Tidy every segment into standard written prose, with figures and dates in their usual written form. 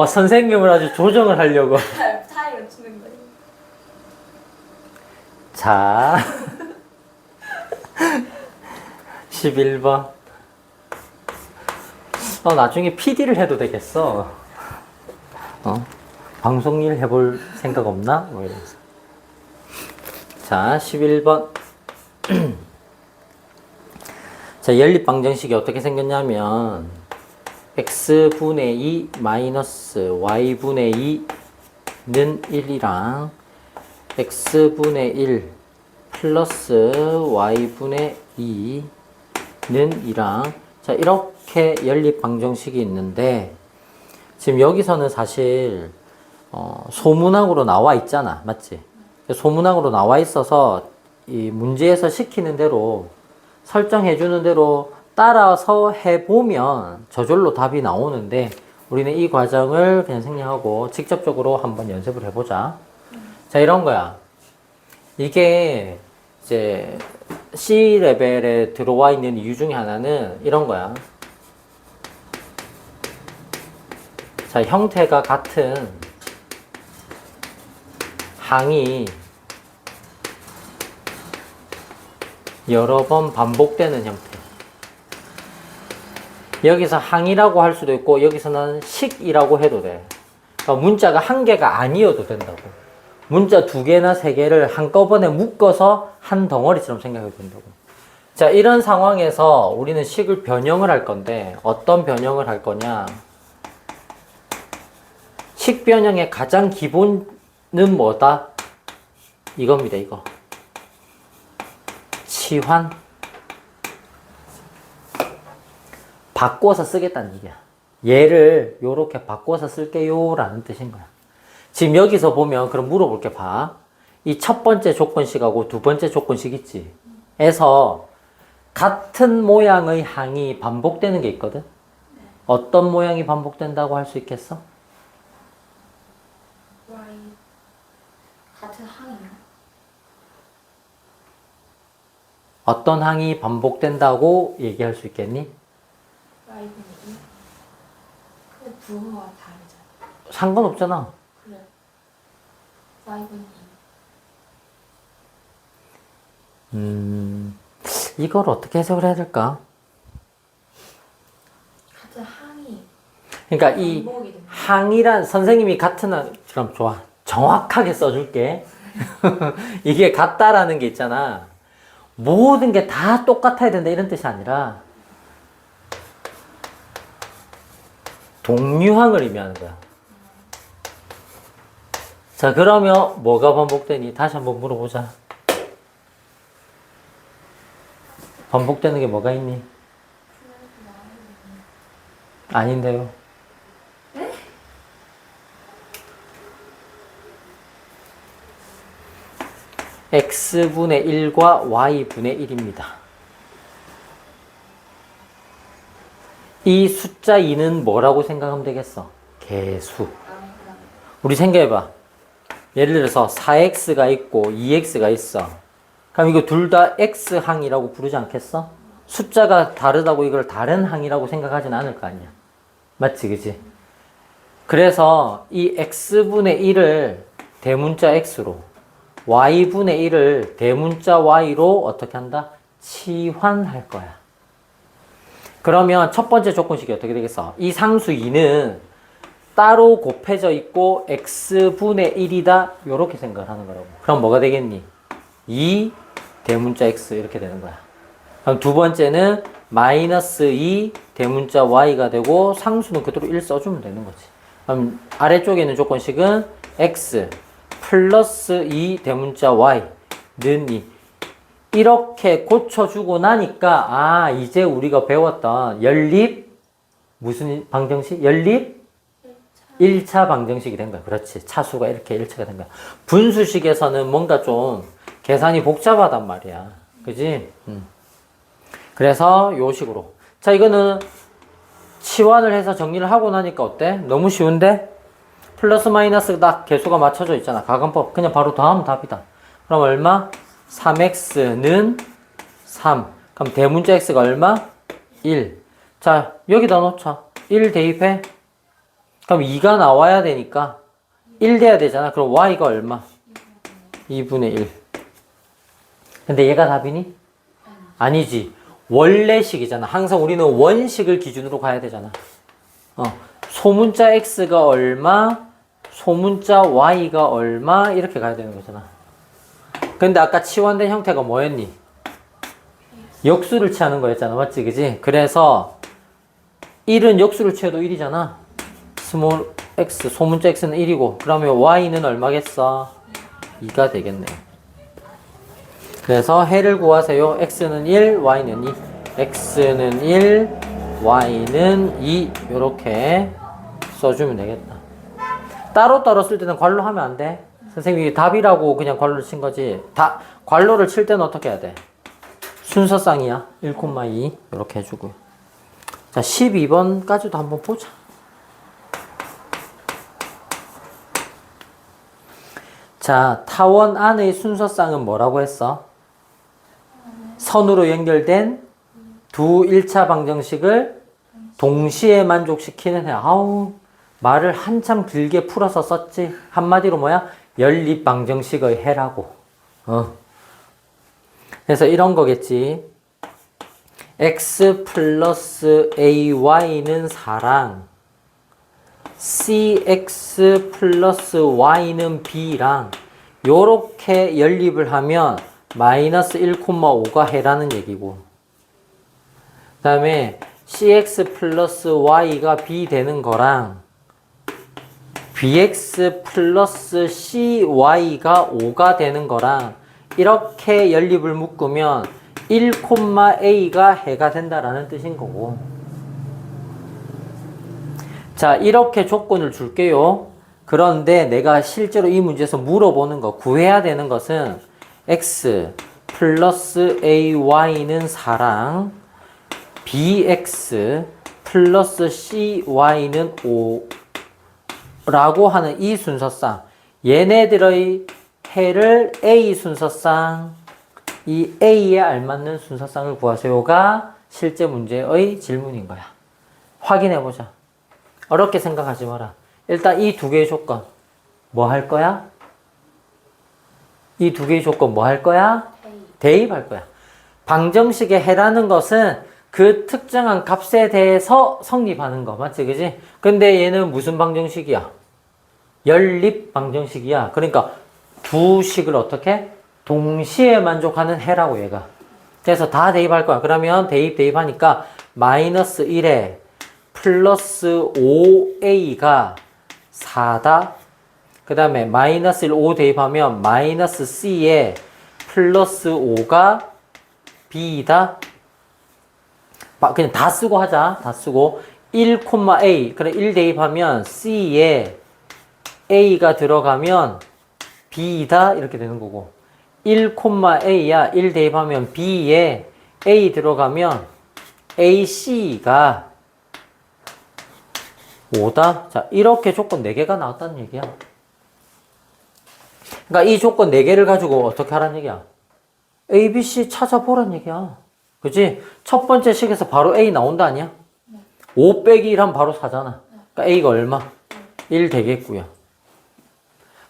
선생님을 아주 조정을 하려고. 차이 맞추는 거예요. 자, 11번. 나중에 PD를 해도 되겠어. 방송일 해볼 생각 없나? 뭐 이러면서. 자, 11번. 자, 연립방정식이 어떻게 생겼냐면, x분의 2 마이너스 y분의 2는 1이랑, x분의 1 플러스 y분의 2는 2랑, 자, 이렇게 연립방정식이 있는데, 지금 여기서는 사실, 소문학으로 나와 있잖아. 맞지? 소문학으로 나와 있어서, 이 문제에서 시키는 대로, 설정해 주는 대로 따라서 해보면 저절로 답이 나오는데, 우리는 이 과정을 그냥 생략하고 직접적으로 한번 연습을 해보자. 자, 이런 거야. 이게 이제 C 레벨에 들어와 있는 이유 중에 하나는 이런 거야. 자, 형태가 같은 항이 여러 번 반복되는 형태. 여기서 항이라고 할 수도 있고 여기서는 식이라고 해도 돼. 그러니까 문자가 한 개가 아니어도 된다고. 문자 두 개나 세 개를 한꺼번에 묶어서 한 덩어리처럼 생각해도 된다고. 자, 이런 상황에서 우리는 식을 변형을 할 건데 어떤 변형을 할 거냐. 식 변형의 가장 기본은 뭐다? 이겁니다, 이거. 치환. 바꿔서 쓰겠다는 얘기야. 얘를 요렇게 바꿔서 쓸게요 라는 뜻인 거야. 지금 여기서 보면 그럼 물어볼게 봐. 이 첫 번째 조건식하고 두 번째 조건식 있지? 에서 같은 모양의 항이 반복되는 게 있거든? 어떤 모양이 반복된다고 할 수 있겠어? Y 같은 항이요? 어떤 항이 반복된다고 얘기할 수 있겠니? Y분의 2? 근데 부호가 다르잖아. 상관없잖아. 그래. Y분의 2. 이걸 어떻게 해석을 해야 될까? 같은 항이 그러니까 이 반복이 된다. 항이란 선생님이 같은 항, 그럼 좋아. 정확하게 써줄게. 이게 같다라는 게 있잖아. 모든 게 다 똑같아야 된다 이런 뜻이 아니라 동류항을 의미하는 거야. 자, 그러면 뭐가 반복되니? 다시 한번 물어보자. 반복되는 게 뭐가 있니? 아닌데요. 네? x분의 1과 y분의 1입니다. 이 숫자 2는 뭐라고 생각하면 되겠어? 개수. 우리 생각해봐. 예를 들어서 4x가 있고 2x가 있어. 그럼 이거 둘 다 x항이라고 부르지 않겠어? 숫자가 다르다고 이걸 다른 항이라고 생각하진 않을 거 아니야. 맞지, 그지? 그래서 이 x분의 1을 대문자 x로 y분의 1을 대문자 y로 어떻게 한다? 치환할 거야. 그러면 첫 번째 조건식이 어떻게 되겠어? 이 상수 2는 따로 곱해져 있고 x분의 1이다 이렇게 생각을 하는 거라고. 그럼 뭐가 되겠니? 2 대문자 x 이렇게 되는 거야. 그럼 두 번째는 마이너스 2 대문자 y가 되고 상수는 그대로 1 써주면 되는 거지. 그럼 아래쪽에 있는 조건식은 x 플러스 2 대문자 y는 2 이렇게 고쳐주고 나니까 이제 우리가 배웠던 연립 무슨 방정식? 연립 1차 방정식이 된 거야. 그렇지. 차수가 이렇게 1차가 된 거야. 분수식에서는 뭔가 좀 계산이 복잡하단 말이야. 그지? 그래서 요 식으로. 자, 이거는 치환을 해서 정리를 하고 나니까 어때? 너무 쉬운데? 플러스 마이너스 딱 개수가 맞춰져 있잖아. 가근법. 그냥 바로 더하면 답이다. 그럼 얼마? 3x는 3. 그럼 대문자 x가 얼마? 1. 자, 여기다 놓자. 1 대입해. 그럼 2가 나와야 되니까 1 돼야 되잖아. 그럼 y가 얼마? 2분의 1. 근데 얘가 답이니? 아니지. 원래식이잖아. 항상 우리는 원식을 기준으로 가야 되잖아. 소문자 x가 얼마, 소문자 y가 얼마 이렇게 가야 되는 거잖아. 근데 아까 치환된 형태가 뭐였니? 역수를 취하는 거였잖아. 맞지? 그지? 그래서 1은 역수를 취해도 1이잖아. 스몰 x, 소문자 x는 1이고 그러면 y는 얼마겠어? 2가 되겠네. 그래서 해를 구하세요. x는 1, y는 2. x는 1, y는 2 이렇게 써주면 되겠다. 따로따로 쓸 때는 괄호 하면 안 돼. 선생님이 답이라고 그냥 괄호를 친 거지. 괄호를 칠 때는 어떻게 해야 돼? 순서쌍이야. 1,2 이렇게 해주고요. 자, 12번까지도 한번 보자. 자, 타원 안의 순서쌍은 뭐라고 했어? 선으로 연결된 두 1차 방정식을 동시에 만족시키는 해. 아우, 말을 한참 길게 풀어서 썼지. 한마디로 뭐야? 연립 방정식의 해라고. 그래서 이런 거겠지. x 플러스 ay는 4랑 cx 플러스 y는 b랑 요렇게 연립을 하면 마이너스 1,5가 해라는 얘기고, 그 다음에 cx 플러스 y가 b 되는 거랑 bx 플러스 cy가 5가 되는 거랑 이렇게 연립을 묶으면 1,a가 해가 된다라는 뜻인 거고. 자, 이렇게 조건을 줄게요. 그런데 내가 실제로 이 문제에서 물어보는 거, 구해야 되는 것은 x 플러스 ay는 4랑 bx 플러스 cy는 5라고 하는 이 순서쌍, 얘네들의 해를 a 순서쌍, 이 a에 알맞는 순서쌍을 구하세요가 실제 문제의 질문인 거야. 확인해보자. 어렵게 생각하지 마라. 일단 이 두 개의 조건 뭐 할 거야? 이 두 개의 조건 뭐 할 거야? 대입할 거야. 방정식의 해라는 것은 그 특정한 값에 대해서 성립하는 거 맞지? 그지? 근데 얘는 무슨 방정식이야? 연립 방정식이야. 그러니까 두 식을 어떻게? 동시에 만족하는 해라고 얘가. 그래서 다 대입할 거야. 그러면 대입하니까 마이너스 1에 플러스 5a가 4다. 그 다음에 마이너스 1, 5 대입하면 마이너스 c에 플러스 5가 b다. 그냥 다 쓰고 하자. 다 쓰고 1,a. 그래 1 대입하면 c에 a가 들어가면 b다. 이렇게 되는 거고 1,a야. 1 대입하면 b에 a 들어가면 ac가 5다. 자, 이렇게 조건 4개가 나왔다는 얘기야. 그러니까 이 조건 4개를 가지고 어떻게 하라는 얘기야? A, B, C 찾아보란 얘기야. 그치? 첫 번째 식에서 바로 A 나온다 아니야? 5 빼기 1 하면 바로 4잖아. 그러니까 A가 얼마? 1 되겠고요.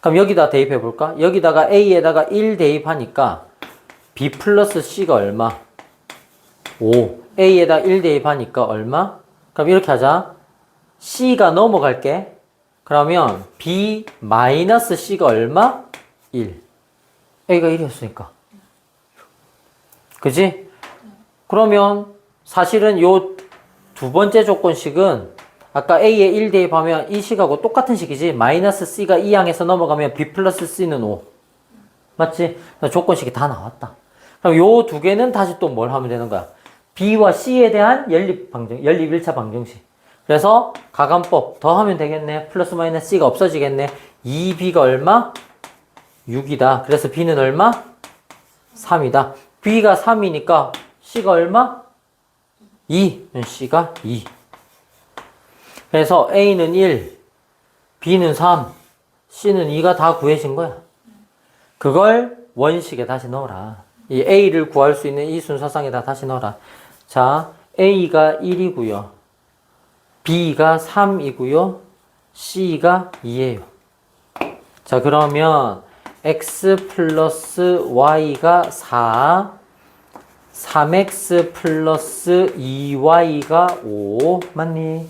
그럼 여기다 대입해 볼까? 여기다가 A에다가 1 대입하니까 B 플러스 C가 얼마? 5. A에다 1 대입하니까 얼마? 그럼 이렇게 하자. C가 넘어갈게. 그러면 B 마이너스 C가 얼마? 1. A가 1이었으니까. 그지? 그러면 사실은 요 두 번째 조건식은 아까 A에 1 대입하면 이 식하고 똑같은 식이지. 마이너스 C가 이 항에서 넘어가면 B 플러스 C는 5. 맞지? 조건식이 다 나왔다. 그럼 요 두 개는 다시 또 뭘 하면 되는 거야? B와 C에 대한 연립 1차 방정식. 그래서 가감법 더 하면 되겠네. 플러스 마이너스 C가 없어지겠네. 2B가 얼마? 6이다. 그래서 B는 얼마? 3이다. B가 3이니까 C가 얼마? 2. C가 2. 그래서 A는 1, B는 3, C는 2가 다 구해진 거야. 그걸 원식에 다시 넣어라. 이 A를 구할 수 있는 이 순서상에다 다시 넣어라. 자, A가 1이고요. B가 3이고요. C가 2예요. 자, 그러면 X 플러스 Y가 4, 3X 플러스 2Y가 5. 맞니?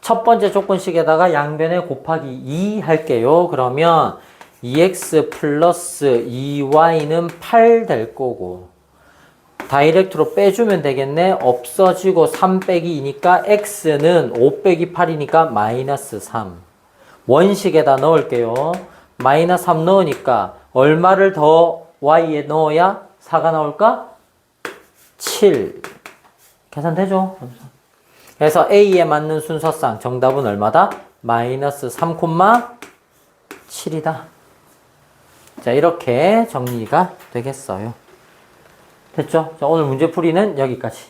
첫 번째 조건식에다가 양변에 곱하기 2 할게요. 그러면 2X 플러스 2Y는 8 될 거고, 다이렉트로 빼주면 되겠네. 없어지고 3 빼기 2니까 X는 5 빼기 8이니까 마이너스 3. 원식에다 넣을게요. 마이너스 3 넣으니까 얼마를 더 Y에 넣어야 4가 나올까? 7. 계산되죠? 그래서 A에 맞는 순서상 정답은 얼마다? 마이너스 3,7이다. 자, 이렇게 정리가 되겠어요. 됐죠? 자, 오늘 문제풀이는 여기까지.